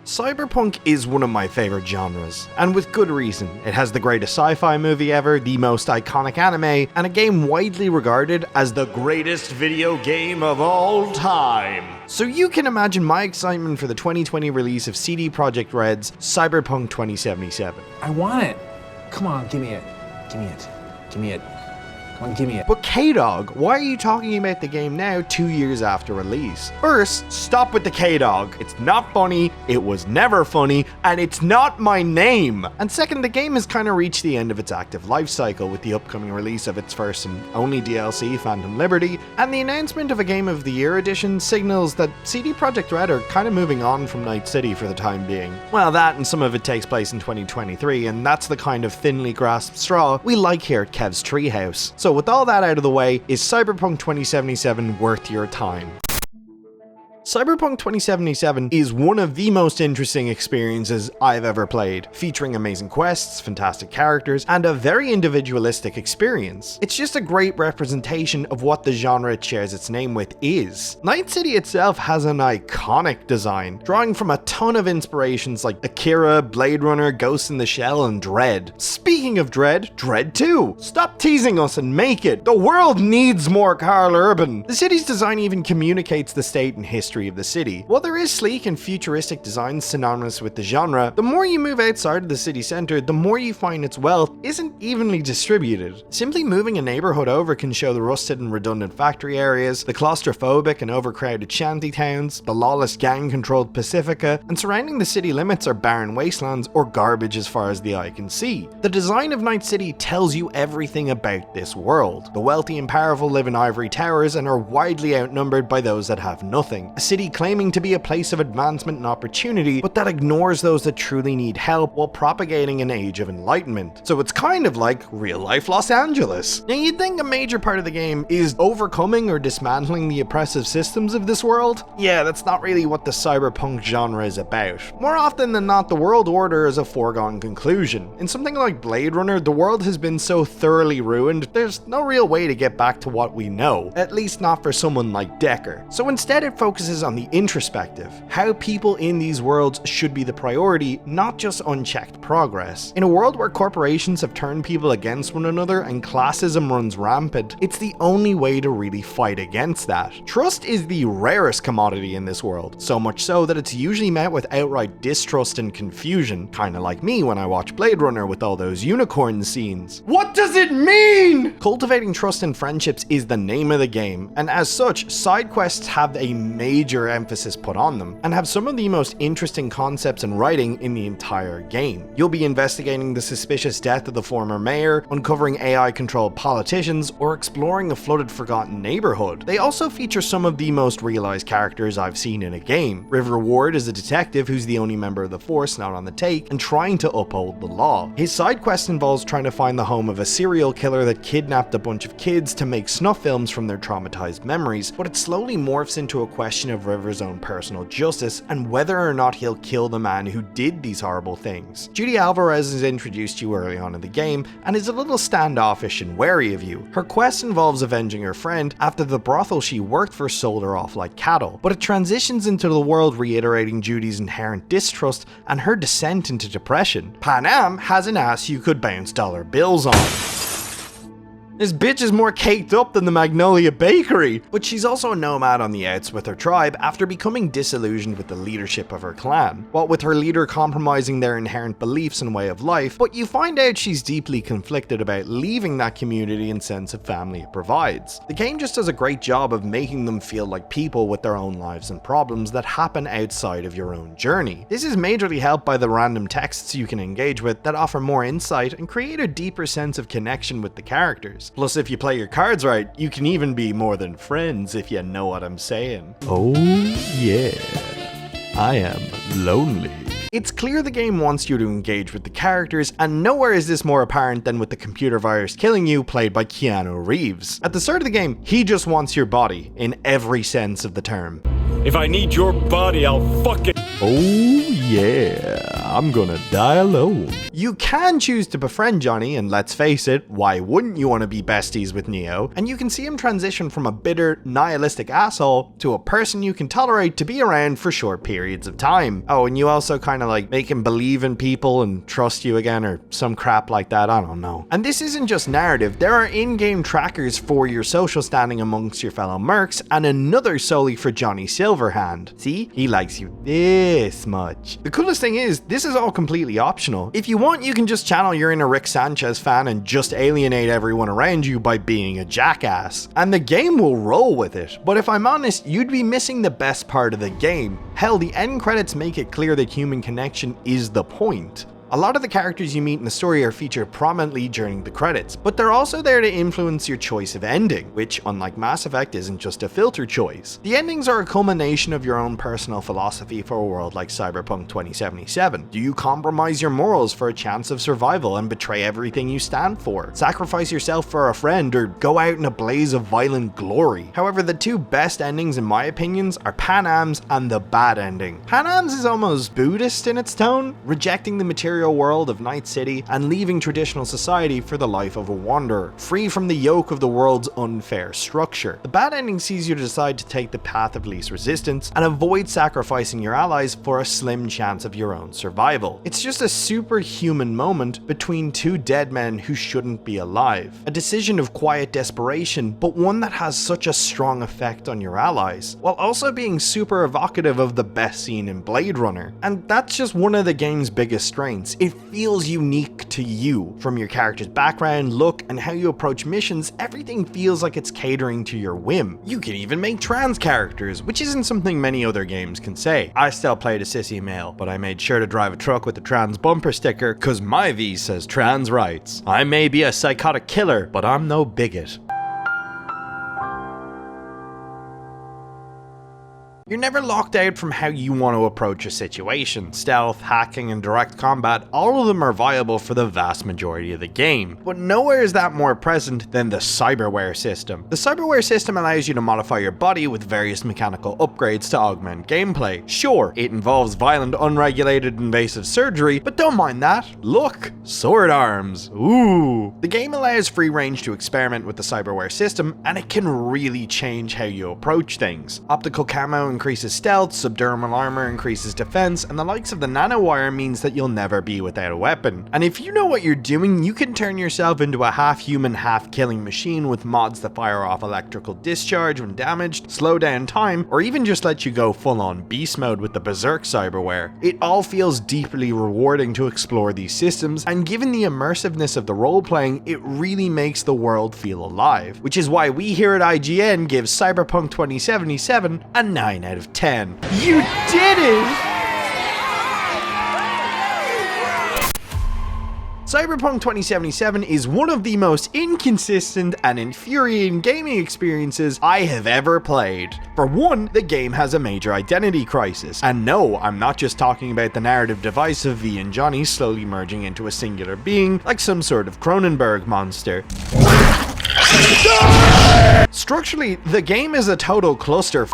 Cyberpunk is one of my favorite genres, and with good reason. It has the greatest sci-fi movie ever, the most iconic anime, and a game widely regarded as the greatest video game of all time. So you can imagine my excitement for the 2020 release of CD Projekt Red's Cyberpunk 2077. I want it. Come on, give me it. Give me it. Give me it. Come on, give me it. But K-Dog, why are you talking about the game now 2 years after release? First, stop with the K-Dog. It's not funny, it was never funny, and it's not my name. And second, the game has kind of reached the end of its active life cycle with the upcoming release of its first and only DLC, Phantom Liberty, and the announcement of a Game of the Year edition signals that CD Projekt Red are kind of moving on from Night City for the time being. Well, that and some of it takes place in 2023, and that's the kind of thinly grasped straw we like here at Kev's Treehouse. So with all that out of the way, is Cyberpunk 2077 worth your time? Cyberpunk 2077 is one of the most interesting experiences I've ever played, featuring amazing quests, fantastic characters, and a very individualistic experience. It's just a great representation of what the genre it shares its name with is. Night City itself has an iconic design, drawing from a ton of inspirations like Akira, Blade Runner, Ghost in the Shell, and Dread. Speaking of Dread, Dread 2! Stop teasing us and make it! The world needs more Karl Urban! The city's design even communicates the state and history of the city. While there is sleek and futuristic designs synonymous with the genre, the more you move outside of the city centre, the more you find its wealth isn't evenly distributed. Simply moving a neighbourhood over can show the rusted and redundant factory areas, the claustrophobic and overcrowded shanty towns, the lawless gang-controlled Pacifica, and surrounding the city limits are barren wastelands or garbage as far as the eye can see. The design of Night City tells you everything about this world. The wealthy and powerful live in ivory towers and are widely outnumbered by those that have nothing. A city claiming to be a place of advancement and opportunity, but that ignores those that truly need help while propagating an age of enlightenment. So it's kind of like real-life Los Angeles. Now you'd think a major part of the game is overcoming or dismantling the oppressive systems of this world? Yeah, that's not really what the cyberpunk genre is about. More often than not, the world order is a foregone conclusion. In something like Blade Runner, the world has been so thoroughly ruined, there's no real way to get back to what we know, at least not for someone like Decker. So instead it focuses on the introspective, how people in these worlds should be the priority, not just unchecked progress. In a world where corporations have turned people against one another and classism runs rampant, it's the only way to really fight against that. Trust is the rarest commodity in this world, so much so that it's usually met with outright distrust and confusion, kinda like me when I watch Blade Runner with all those unicorn scenes. What does it mean? Cultivating trust and friendships is the name of the game, and as such, side quests have a major emphasis put on them, and have some of the most interesting concepts and writing in the entire game. You'll be investigating the suspicious death of the former mayor, uncovering AI-controlled politicians, or exploring a flooded forgotten neighborhood. They also feature some of the most realized characters I've seen in a game. River Ward is a detective who's the only member of the force not on the take and trying to uphold the law. His side quest involves trying to find the home of a serial killer that kidnapped a bunch of kids to make snuff films from their traumatized memories, but it slowly morphs into a question of River's own personal justice and whether or not he'll kill the man who did these horrible things. Judy Alvarez is introduced to you early on in the game and is a little standoffish and wary of you. Her quest involves avenging her friend after the brothel she worked for sold her off like cattle, but it transitions into the world reiterating Judy's inherent distrust and her descent into depression. Pan Am has an ass you could bounce dollar bills on. This bitch is more caked up than the Magnolia Bakery! But she's also a nomad on the outs with her tribe after becoming disillusioned with the leadership of her clan, what with her leader compromising their inherent beliefs and way of life, but you find out she's deeply conflicted about leaving that community and sense of family it provides. The game just does a great job of making them feel like people with their own lives and problems that happen outside of your own journey. This is majorly helped by the random texts you can engage with that offer more insight and create a deeper sense of connection with the characters. Plus, if you play your cards right, you can even be more than friends, if you know what I'm saying. Oh yeah, I am lonely. It's clear the game wants you to engage with the characters, and nowhere is this more apparent than with the computer virus killing you, played by Keanu Reeves. At the start of the game, he just wants your body, in every sense of the term. If I need your body, I'll fucking... Oh yeah, I'm gonna die alone. You can choose to befriend Johnny, and let's face it, why wouldn't you want to be besties with Neo? And you can see him transition from a bitter, nihilistic asshole to a person you can tolerate to be around for short periods of time. Oh, and you also kind of like make him believe in people and trust you again, or some crap like that, I don't know. And this isn't just narrative, there are in-game trackers for your social standing amongst your fellow mercs, and another solely for Johnny Silverhand. See, he likes you this much. The coolest thing is, this is all completely optional. If you want, you can just channel your inner Rick Sanchez fan and just alienate everyone around you by being a jackass. And the game will roll with it. But if I'm honest, you'd be missing the best part of the game. Hell, the end credits make it clear that human connection is the point. A lot of the characters you meet in the story are featured prominently during the credits, but they're also there to influence your choice of ending, which, unlike Mass Effect, isn't just a filter choice. The endings are a culmination of your own personal philosophy for a world like Cyberpunk 2077. Do you compromise your morals for a chance of survival and betray everything you stand for? Sacrifice yourself for a friend, or go out in a blaze of violent glory? However, the two best endings in my opinions are Panam's and the bad ending. Panam's is almost Buddhist in its tone, rejecting the material world of Night City and leaving traditional society for the life of a wanderer, free from the yoke of the world's unfair structure. The bad ending sees you decide to take the path of least resistance and avoid sacrificing your allies for a slim chance of your own survival. It's just a superhuman moment between two dead men who shouldn't be alive. A decision of quiet desperation, but one that has such a strong effect on your allies, while also being super evocative of the best scene in Blade Runner. And that's just one of the game's biggest strengths. It feels unique to you. From your character's background, look, and how you approach missions, everything feels like it's catering to your whim. You can even make trans characters, which isn't something many other games can say. I still played a sissy male, but I made sure to drive a truck with a trans bumper sticker, cause my V says trans rights. I may be a psychotic killer, but I'm no bigot. You're never locked out from how you want to approach a situation. Stealth, hacking, and direct combat, all of them are viable for the vast majority of the game. But nowhere is that more present than the cyberware system. The cyberware system allows you to modify your body with various mechanical upgrades to augment gameplay. Sure, it involves violent, unregulated, invasive surgery, but don't mind that. Look, sword arms. Ooh. The game allows free range to experiment with the cyberware system, and it can really change how you approach things. Optical camo increases stealth, subdermal armor increases defense, and the likes of the nanowire means that you'll never be without a weapon. And if you know what you're doing, you can turn yourself into a half-human, half-killing machine with mods that fire off electrical discharge when damaged, slow down time, or even just let you go full-on beast mode with the berserk cyberware. It all feels deeply rewarding to explore these systems, and given the immersiveness of the role-playing, it really makes the world feel alive, which is why we here at IGN give Cyberpunk 2077 a 9 out of 10. You did it! Cyberpunk 2077 is one of the most inconsistent and infuriating gaming experiences I have ever played. For one, the game has a major identity crisis. And no, I'm not just talking about the narrative device of V and Johnny slowly merging into a singular being, like some sort of Cronenberg monster. Structurally, the game is a total cluster.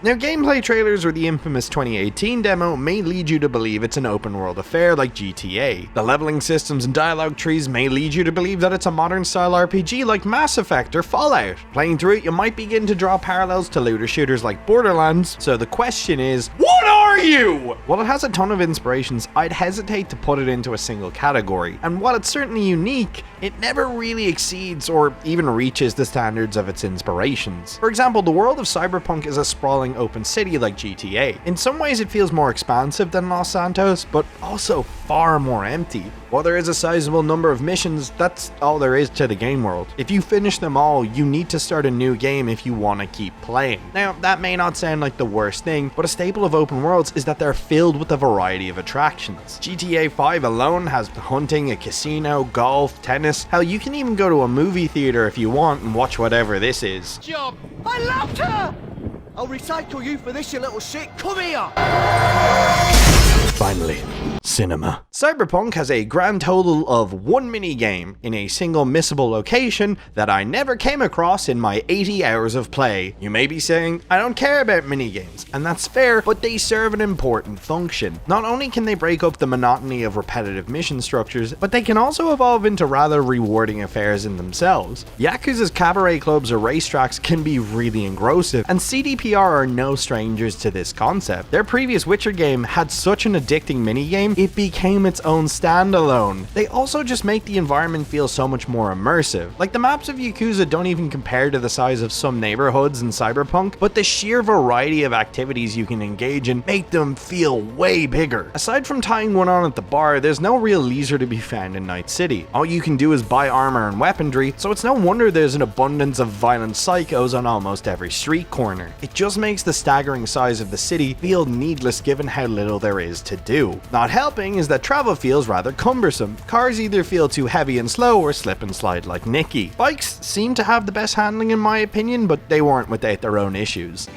Now, gameplay trailers or the infamous 2018 demo may lead you to believe it's an open world affair like GTA. The leveling systems and dialogue trees may lead you to believe that it's a modern style RPG like Mass Effect or Fallout. Playing through it, you might begin to draw parallels to looter shooters like Borderlands, so the question is, what are you? While it has a ton of inspirations, I'd hesitate to put it into a single category, and while it's certainly unique, it never really exceeds or even reaches the standards of its inspirations. For example, the world of Cyberpunk is a sprawling open city like GTA. In some ways it feels more expansive than Los Santos, but also far more empty. While there is a sizable number of missions, that's all there is to the game world. If you finish them all, you need to start a new game if you want to keep playing. Now, that may not sound like the worst thing, but a staple of open worlds is that they're filled with a variety of attractions. GTA 5 alone has hunting, a casino, golf, tennis. Hell, you can even go to a movie theater if you want and watch whatever this is. Job! I loved her! I'll recycle you for this, you little shit. Come here! Finally, cinema. Cyberpunk has a grand total of one minigame in a single missable location that I never came across in my 80 hours of play. You may be saying, I don't care about minigames, and that's fair, but they serve an important function. Not only can they break up the monotony of repetitive mission structures, but they can also evolve into rather rewarding affairs in themselves. Yakuza's cabaret clubs or racetracks can be really engrossive, and CDPR are no strangers to this concept. Their previous Witcher game had such an addicting minigame, it became its own standalone. They also just make the environment feel so much more immersive. Like, the maps of Yakuza don't even compare to the size of some neighborhoods in Cyberpunk, but the sheer variety of activities you can engage in make them feel way bigger. Aside from tying one on at the bar, there's no real leisure to be found in Night City. All you can do is buy armor and weaponry, so it's no wonder there's an abundance of violent psychos on almost every street corner. It just makes the staggering size of the city feel needless given how little there is to do. Not helping is that travel feels rather cumbersome. Cars either feel too heavy and slow or slip and slide like Nicky. Bikes seem to have the best handling in my opinion, but they weren't without their own issues.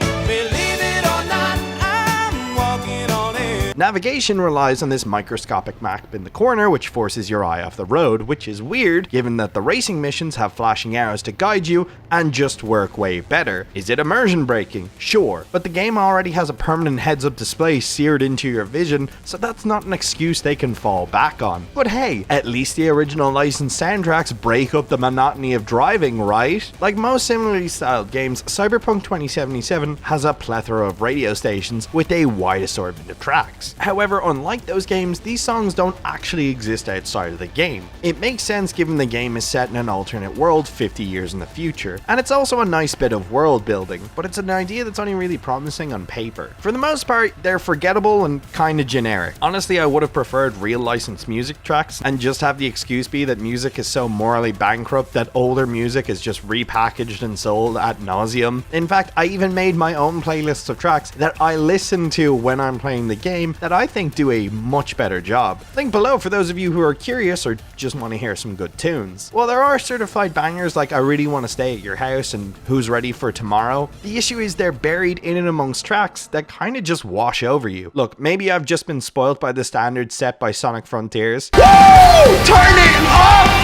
Navigation relies on this microscopic map in the corner, which forces your eye off the road, which is weird given that the racing missions have flashing arrows to guide you and just work way better. Is it immersion breaking? Sure, but the game already has a permanent heads-up display seared into your vision, so that's not an excuse they can fall back on. But hey, at least the original licensed soundtracks break up the monotony of driving, right? Like most similarly styled games, Cyberpunk 2077 has a plethora of radio stations with a wide assortment of tracks. However, unlike those games, these songs don't actually exist outside of the game. It makes sense given the game is set in an alternate world 50 years in the future, and it's also a nice bit of world building, but it's an idea that's only really promising on paper. For the most part, they're forgettable and kinda generic. Honestly, I would have preferred real licensed music tracks and just have the excuse be that music is so morally bankrupt that older music is just repackaged and sold ad nauseum. In fact, I even made my own playlists of tracks that I listen to when I'm playing the game that I think do a much better job. Link below for those of you who are curious or just want to hear some good tunes. While there are certified bangers like I Really Want to Stay at Your House and Who's Ready for Tomorrow, the issue is they're buried in and amongst tracks that kind of just wash over you. Look, maybe I've just been spoiled by the standards set by Sonic Frontiers. Woo! Turn it up!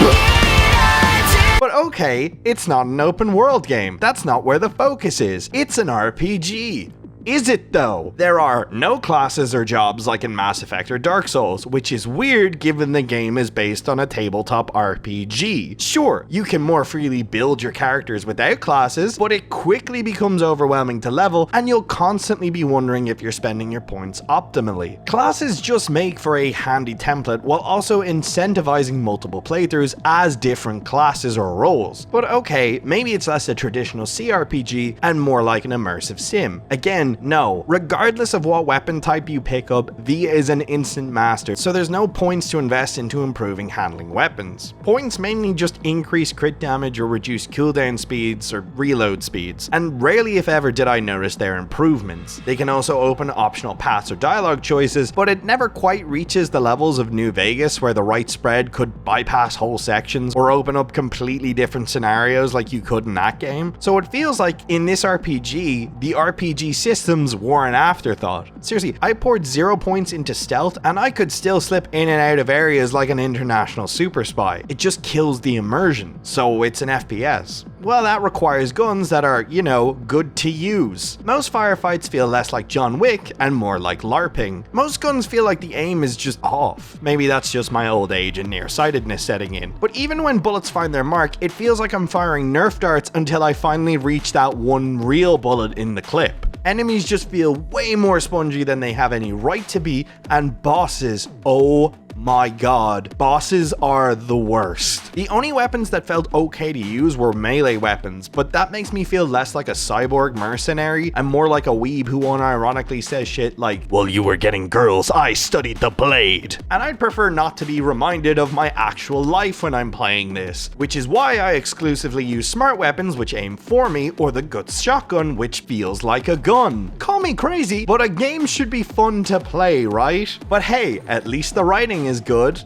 But okay, it's not an open world game. That's not where the focus is. It's an RPG. Is it though? There are no classes or jobs like in Mass Effect or Dark Souls, which is weird given the game is based on a tabletop RPG. Sure, you can more freely build your characters without classes, but it quickly becomes overwhelming to level and you'll constantly be wondering if you're spending your points optimally. Classes just make for a handy template while also incentivizing multiple playthroughs as different classes or roles. But okay, maybe it's less a traditional CRPG and more like an immersive sim. Again, no. Regardless of what weapon type you pick up, V is an instant master, so there's no points to invest into improving handling weapons. Points mainly just increase crit damage or reduce cooldown speeds or reload speeds, and rarely if ever did I notice their improvements. They can also open optional paths or dialogue choices, but it never quite reaches the levels of New Vegas where the right spread could bypass whole sections or open up completely different scenarios like you could in that game. So it feels like in this RPG, the RPG systems were an afterthought. Seriously, I poured 0 points into stealth and I could still slip in and out of areas like an international super spy. It just kills the immersion, so it's an FPS. Well, that requires guns that are, you know, good to use. Most firefights feel less like John Wick and more like LARPing. Most guns feel like the aim is just off. Maybe that's just my old age and nearsightedness setting in. But even when bullets find their mark, it feels like I'm firing Nerf darts until I finally reach that one real bullet in the clip. Enemies just feel way more spongy than they have any right to be, and bosses, oh my god, bosses are the worst. The only weapons that felt okay to use were melee weapons, but that makes me feel less like a cyborg mercenary and more like a weeb who unironically says shit like, "While you were getting girls, I studied the blade." And I'd prefer not to be reminded of my actual life when I'm playing this, which is why I exclusively use smart weapons which aim for me, or the Guts shotgun which feels like a gun. Call me crazy, but a game should be fun to play, right? But hey, at least the writing is good.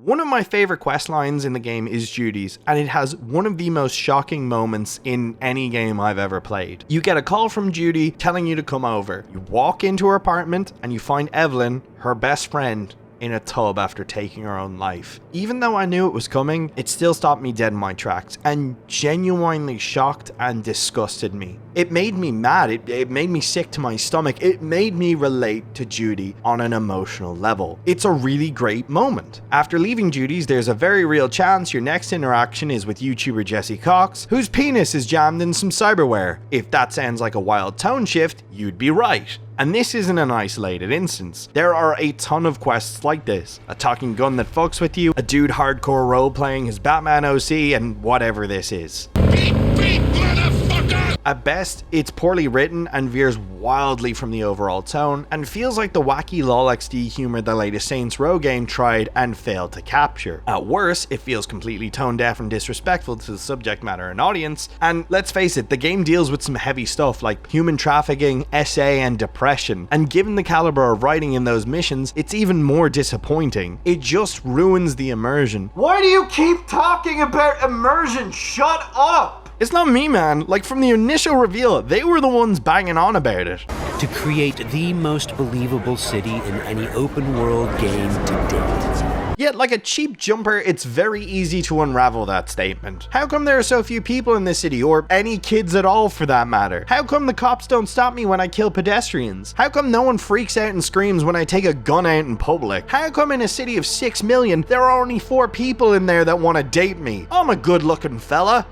One of my favorite quest lines in the game is Judy's, and it has one of the most shocking moments in any game I've ever played. You get a call from Judy telling you to come over. You walk into her apartment and you find Evelyn, her best friend, in a tub after taking her own life. Even though I knew it was coming, it still stopped me dead in my tracks and genuinely shocked and disgusted me. It made me mad, it made me sick to my stomach, it made me relate to Judy on an emotional level. It's a really great moment. After leaving Judy's, there's a very real chance your next interaction is with YouTuber Jesse Cox, whose penis is jammed in some cyberware. If that sounds like a wild tone shift, you'd be right. And this isn't an isolated instance. There are a ton of quests like this. A talking gun that fucks with you, a dude hardcore role-playing his Batman OC, and whatever this is. Beep, beep, motherfucker! At best, it's poorly written and veers wildly from the overall tone, and feels like the wacky LOL-XD humor the latest Saints Row game tried and failed to capture. At worst, it feels completely tone-deaf and disrespectful to the subject matter and audience, and let's face it, the game deals with some heavy stuff like human trafficking, SA, and depression, and given the caliber of writing in those missions, it's even more disappointing. It just ruins the immersion. Why do you keep talking about immersion? Shut up! It's not me, man. Like, from the initial reveal, they were the ones banging on about it. To create the most believable city in any open world game to date. Yet, like a cheap jumper, it's very easy to unravel that statement. How come there are so few people in this city, or any kids at all for that matter? How come the cops don't stop me when I kill pedestrians? How come no one freaks out and screams when I take a gun out in public? How come in a city of 6 million, there are only 4 people in there that want to date me? I'm a good looking fella.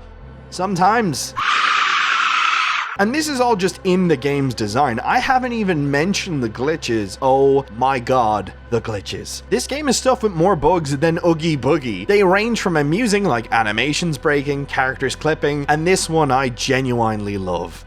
Sometimes. And this is all just in the game's design. I haven't even mentioned the glitches. Oh my god, the glitches. This game is stuffed with more bugs than Oogie Boogie. They range from amusing, like animations breaking, characters clipping, and this one I genuinely love.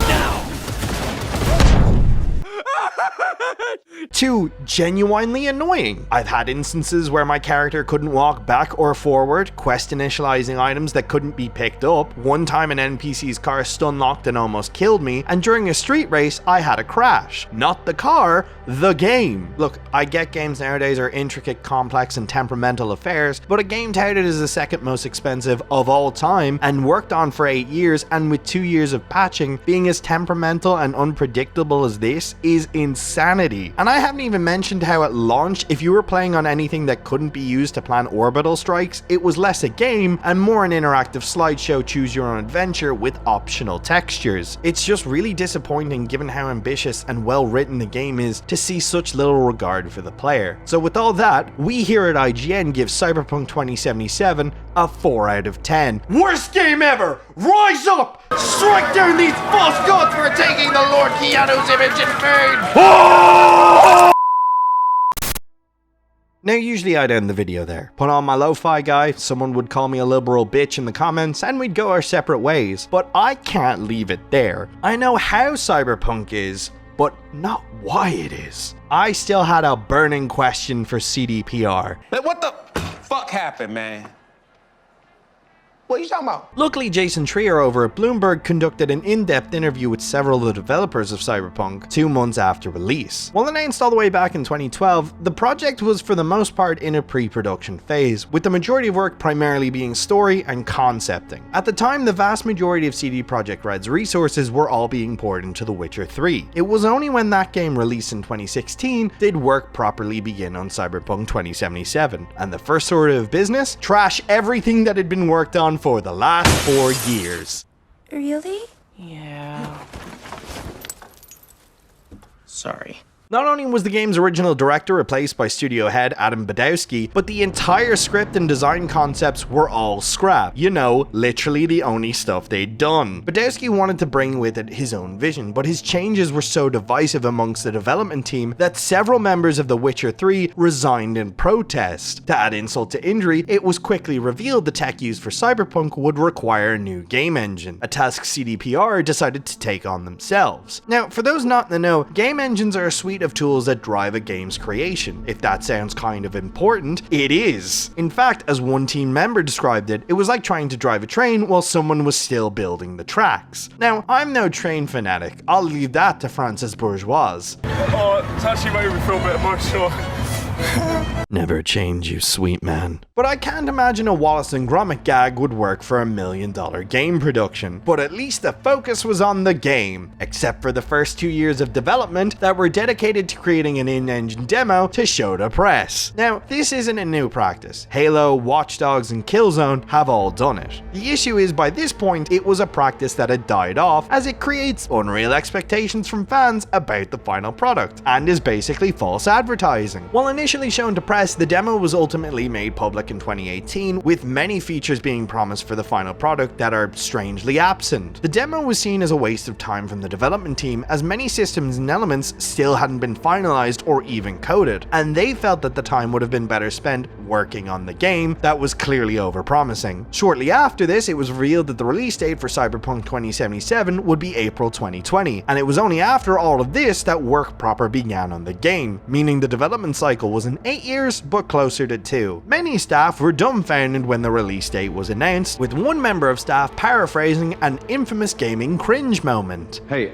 To genuinely annoying. I've had instances where my character couldn't walk back or forward, quest initializing items that couldn't be picked up, one time an NPC's car stun locked and almost killed me, and during a street race I had a crash. Not the car, the game. Look, I get games nowadays are intricate, complex, and temperamental affairs, but a game touted as the second most expensive of all time and worked on for 8 years, and with 2 years of patching, being as temperamental and unpredictable as this is insanity. And I haven't even mentioned how at launch, if you were playing on anything that couldn't be used to plan orbital strikes, it was less a game and more an interactive slideshow choose your own adventure with optional textures. It's just really disappointing given how ambitious and well written the game is to see such little regard for the player. So with all that, we here at IGN give Cyberpunk 2077 a 4 out of 10. Worst game ever! Rise up! Strike down these false gods for taking the Lord Keanu's image in vain! Now usually I'd end the video there, put on my lo-fi guy, someone would call me a liberal bitch in the comments, and we'd go our separate ways. But I can't leave it there. I know how Cyberpunk is, but not why it is. I still had a burning question for CDPR. What the fuck happened, man? What are you talking about? Luckily, Jason Trier over at Bloomberg conducted an in-depth interview with several of the developers of Cyberpunk 2 months after release. While announced all the way back in 2012, the project was for the most part in a pre-production phase, with the majority of work primarily being story and concepting. At the time, the vast majority of CD Projekt Red's resources were all being poured into The Witcher 3. It was only when that game released in 2016 did work properly begin on Cyberpunk 2077, and the first order of business? Trash everything that had been worked on for the last 4 years. Really? Yeah. Sorry. Not only was the game's original director replaced by studio head Adam Badowski, but the entire script and design concepts were all scrapped. You know, literally the only stuff they'd done. Badowski wanted to bring with it his own vision, but his changes were so divisive amongst the development team that several members of The Witcher 3 resigned in protest. To add insult to injury, it was quickly revealed the tech used for Cyberpunk would require a new game engine, a task CDPR decided to take on themselves. Now, for those not in the know, game engines are a suite of tools that drive a game's creation. If that sounds kind of important, it is. In fact, as one team member described it, it was like trying to drive a train while someone was still building the tracks. Now, I'm no train fanatic. I'll leave that to Francis Bourgeois. Oh, it's actually made me feel a bit emotional. Never change, you sweet man. But I can't imagine a Wallace and Gromit gag would work for $1 million game production. But at least the focus was on the game, except for the first 2 years of development that were dedicated to creating an in-engine demo to show the press. Now, this isn't a new practice. Halo, Watch Dogs, and Killzone have all done it. The issue is, by this point, it was a practice that had died off, as it creates unreal expectations from fans about the final product, and is basically false advertising. While initially shown to press, the demo was ultimately made public in 2018, with many features being promised for the final product that are strangely absent. The demo was seen as a waste of time from the development team, as many systems and elements still hadn't been finalized or even coded, and they felt that the time would have been better spent working on the game that was clearly overpromising. Shortly after this, it was revealed that the release date for Cyberpunk 2077 would be April 2020, and it was only after all of this that work proper began on the game, meaning the development cycle wasn't 8 years, but closer to 2. Many staff were dumbfounded when the release date was announced, with one member of staff paraphrasing an infamous gaming cringe moment. Hey,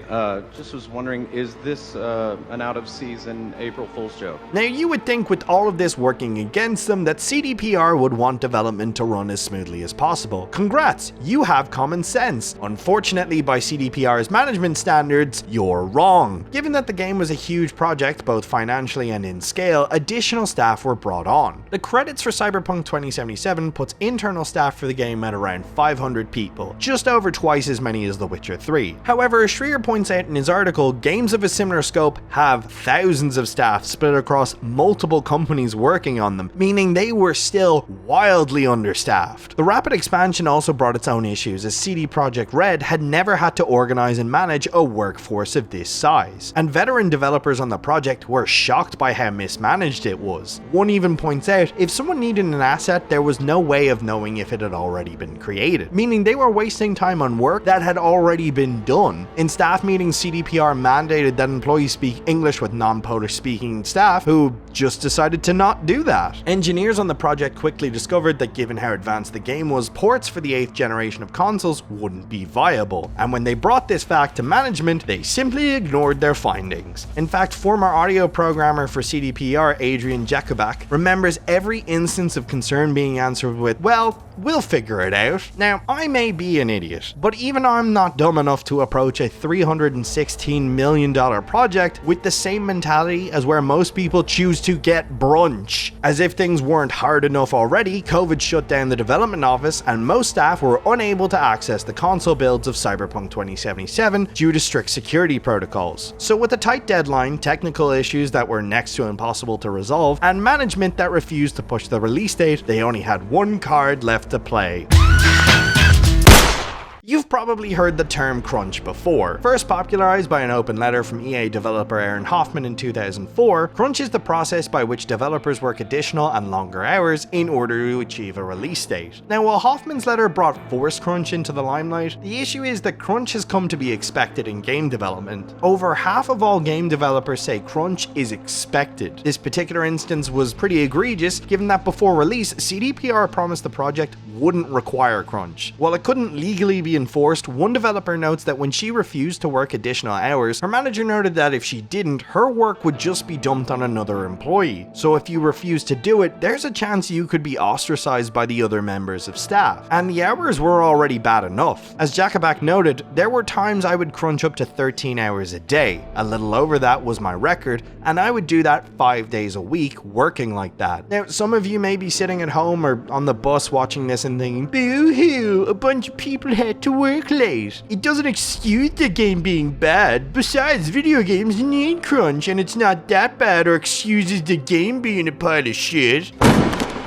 just was wondering, is this an out-of-season April Fool's joke? Now, you would think with all of this working against them that CDPR would want development to run as smoothly as possible. Congrats, you have common sense. Unfortunately, by CDPR's management standards, you're wrong. Given that the game was a huge project both financially and in scale, additional staff were brought on. The credits for Cyberpunk 2077 puts internal staff for the game at around 500 people, just over twice as many as The Witcher 3. However, as Schreier points out in his article, games of a similar scope have thousands of staff split across multiple companies working on them, meaning they were still wildly understaffed. The rapid expansion also brought its own issues, as CD Projekt Red had never had to organize and manage a workforce of this size, and veteran developers on the project were shocked by how mismanaged it was. One even points out, if someone needed an asset, there was no way of knowing if it had already been created, meaning they were wasting time on work that had already been done. In staff meetings, CDPR mandated that employees speak English with non-Polish speaking staff, who just decided to not do that. Engineers on the project quickly discovered that given how advanced the game was, ports for the 8th generation of consoles wouldn't be viable, and when they brought this fact to management, they simply ignored their findings. In fact, former audio programmer for CDPR, Adrian Jakubak, remembers every instance of concern being answered with, "Well, we'll figure it out." Now, I may be an idiot, but even I'm not dumb enough to approach a $316 million project with the same mentality as where most people choose to get brunch. As if things weren't hard enough already, COVID shut down the development office and most staff were unable to access the console builds of Cyberpunk 2077 due to strict security protocols. So with a tight deadline, technical issues that were next to impossible to resolve, and management that refused to push the release date, they only had one card left to play. You've probably heard the term crunch before. First popularized by an open letter from EA developer Aaron Hoffman in 2004, crunch is the process by which developers work additional and longer hours in order to achieve a release date. Now, while Hoffman's letter brought forced crunch into the limelight, the issue is that crunch has come to be expected in game development. Over half of all game developers say crunch is expected. This particular instance was pretty egregious, given that before release, CDPR promised the project wouldn't require crunch. While it couldn't legally be enforced, one developer notes that when she refused to work additional hours, her manager noted that if she didn't, her work would just be dumped on another employee. So if you refuse to do it, there's a chance you could be ostracized by the other members of staff. And the hours were already bad enough. As Jakubak noted, there were times I would crunch up to 13 hours a day. A little over that was my record, and I would do that 5 days a week, working like that. Now, some of you may be sitting at home or on the bus watching this and thinking, boo-hoo, a bunch of people had to work late. It doesn't excuse the game being bad. Besides, video games need crunch, and it's not that bad or excuses the game being a pile of shit.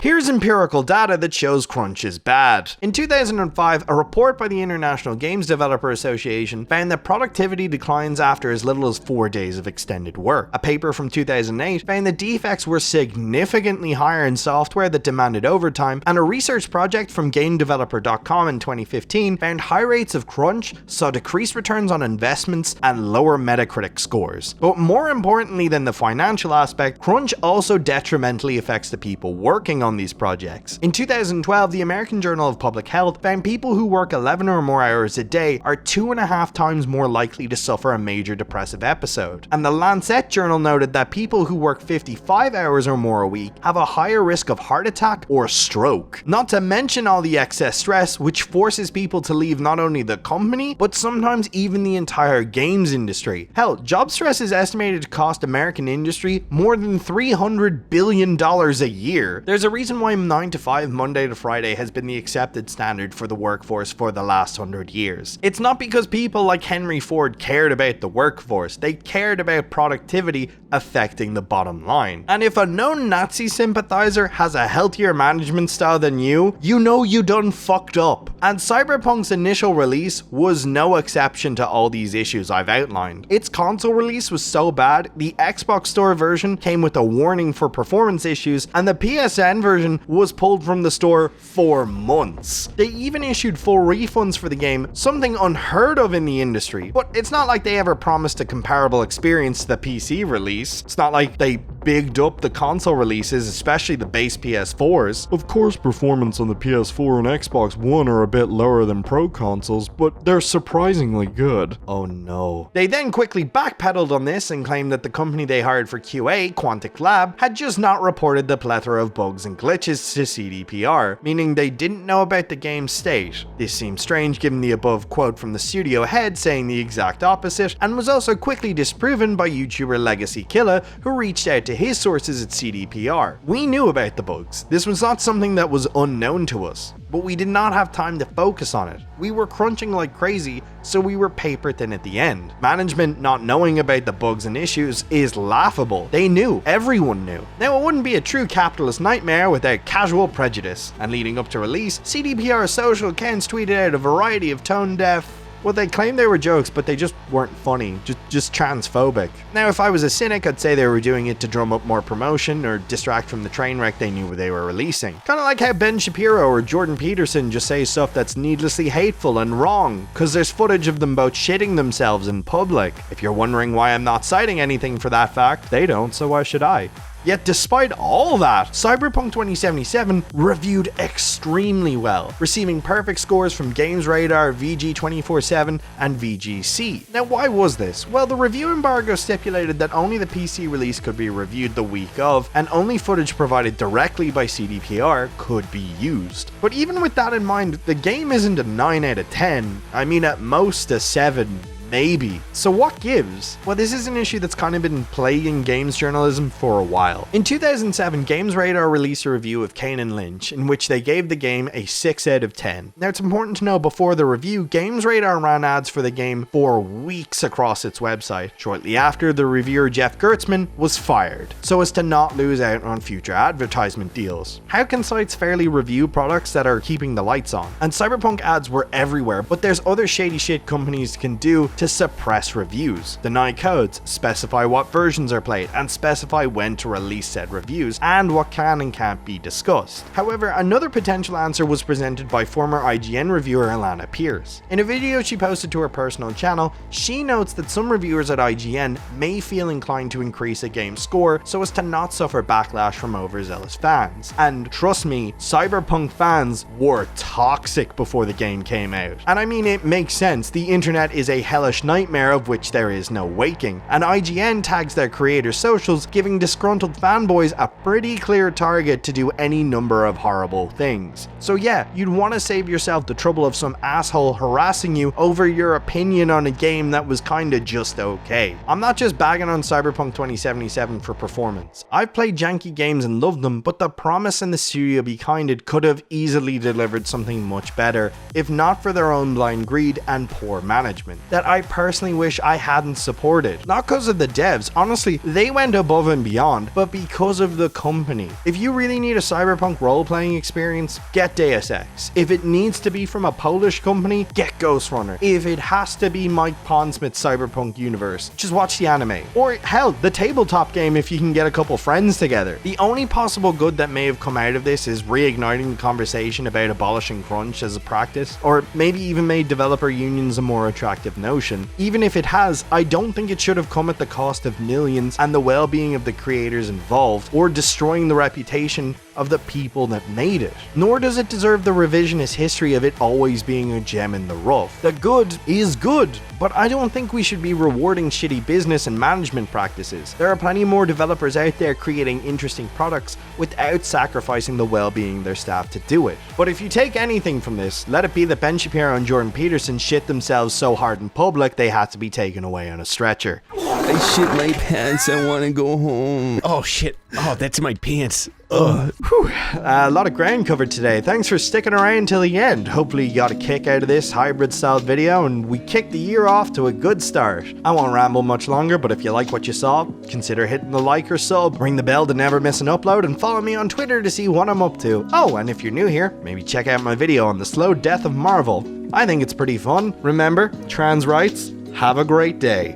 Here's empirical data that shows crunch is bad. In 2005, a report by the International Games Developer Association found that productivity declines after as little as 4 days of extended work. A paper from 2008 found that defects were significantly higher in software that demanded overtime, and a research project from GameDeveloper.com in 2015 found high rates of crunch saw decreased returns on investments and lower Metacritic scores. But more importantly than the financial aspect, crunch also detrimentally affects the people working on on these projects. In 2012, the American Journal of Public Health found people who work 11 or more hours a day are 2.5 times more likely to suffer a major depressive episode. And the Lancet Journal noted that people who work 55 hours or more a week have a higher risk of heart attack or stroke. Not to mention all the excess stress, which forces people to leave not only the company, but sometimes even the entire games industry. Hell, job stress is estimated to cost American industry more than $300 billion a year. There's a reason why 9 to 5 Monday to Friday has been the accepted standard for the workforce for the last 100 years. It's not because people like Henry Ford cared about the workforce, they cared about productivity affecting the bottom line. And if a known Nazi sympathizer has a healthier management style than you know you done fucked up. And Cyberpunk's initial release was no exception to all these issues I've outlined. Its console release was so bad, the Xbox Store version came with a warning for performance issues, and the PSN version was pulled from the store for months. They even issued full refunds for the game, something unheard of in the industry. But it's not like they ever promised a comparable experience to the PC release. It's not like they bigged up the console releases, especially the base PS4s. Of course, performance on the PS4 and Xbox One are a bit lower than Pro consoles, but they're surprisingly good. Oh no. They then quickly backpedaled on this and claimed that the company they hired for QA, Quantic Lab, had just not reported the plethora of bugs and glitches to CDPR, meaning they didn't know about the game's state. This seems strange given the above quote from the studio head saying the exact opposite, and was also quickly disproven by YouTuber Legacy Killer, who reached out to his sources at CDPR. We knew about the bugs. This was not something that was unknown to us, but we did not have time to focus on it. We were crunching like crazy, so we were paper thin at the end. Management not knowing about the bugs and issues is laughable. They knew. Everyone knew. Now, it wouldn't be a true capitalist nightmare without casual prejudice, and leading up to release, CDPR social accounts tweeted out a variety of tone-deaf, well, they claimed they were jokes, but they just weren't funny, just transphobic. Now, if I was a cynic, I'd say they were doing it to drum up more promotion or distract from the train wreck they knew they were releasing. Kind of like how Ben Shapiro or Jordan Peterson just say stuff that's needlessly hateful and wrong, cause there's footage of them both shitting themselves in public. If you're wondering why I'm not citing anything for that fact, they don't, so why should I? Yet despite all that, Cyberpunk 2077 reviewed extremely well, receiving perfect scores from Games Radar, VG247, and VGC. Now, why was this? Well, the review embargo stipulated that only the PC release could be reviewed the week of, and only footage provided directly by CDPR could be used. But even with that in mind, the game isn't a 9 out of 10, I mean at most a 7. Maybe. So what gives? Well, this is an issue that's kind of been plaguing games journalism for a while. In 2007, Games Radar released a review of Kane and Lynch, in which they gave the game a 6 out of 10. Now, it's important to know before the review, Games Radar ran ads for the game for weeks across its website. Shortly after, the reviewer Jeff Gertzman was fired, so as to not lose out on future advertisement deals. How can sites fairly review products that are keeping the lights on? And Cyberpunk ads were everywhere, but there's other shady shit companies can do to suppress reviews, deny codes, specify what versions are played, and specify when to release said reviews, and what can and can't be discussed. However, another potential answer was presented by former IGN reviewer Alana Pierce. In a video she posted to her personal channel, she notes that some reviewers at IGN may feel inclined to increase a game's score so as to not suffer backlash from overzealous fans. And trust me, Cyberpunk fans were toxic before the game came out. And I mean, it makes sense. The internet is a hellish nightmare of which there is no waking, and IGN tags their creators' socials, giving disgruntled fanboys a pretty clear target to do any number of horrible things. So yeah, you'd want to save yourself the trouble of some asshole harassing you over your opinion on a game that was kinda just okay. I'm not just bagging on Cyberpunk 2077 for performance. I've played janky games and loved them, but the promise and the studio behind it could have easily delivered something much better, if not for their own blind greed and poor management, that I personally wish I hadn't supported. Not because of the devs, honestly, they went above and beyond, but because of the company. If you really need a Cyberpunk role-playing experience, get Deus Ex. If it needs to be from a Polish company, get Ghost Runner. If it has to be Mike Pondsmith's Cyberpunk universe, just watch the anime. Or hell, the tabletop game if you can get a couple friends together. The only possible good that may have come out of this is reigniting the conversation about abolishing crunch as a practice, or maybe even made developer unions a more attractive notion. Even if it has, I don't think it should have come at the cost of millions and the well-being of the creators involved, or destroying the reputation of the people that made it. Nor does it deserve the revisionist history of it always being a gem in the rough. The good is good, but I don't think we should be rewarding shitty business and management practices. There are plenty more developers out there creating interesting products without sacrificing the well-being of their staff to do it. But if you take anything from this, let it be that Ben Shapiro and Jordan Peterson shit themselves so hard in public they had to be taken away on a stretcher. I shit my pants, I wanna go home. Oh shit. Oh, that's my pants. A lot of ground covered today. Thanks for sticking around till the end. Hopefully you got a kick out of this hybrid style video and we kicked the year off to a good start. I won't ramble much longer, but if you like what you saw, consider hitting the like or sub, ring the bell to never miss an upload, and follow me on Twitter to see what I'm up to. Oh, and if you're new here, maybe check out my video on the slow death of Marvel. I think it's pretty fun. Remember, trans rights, have a great day.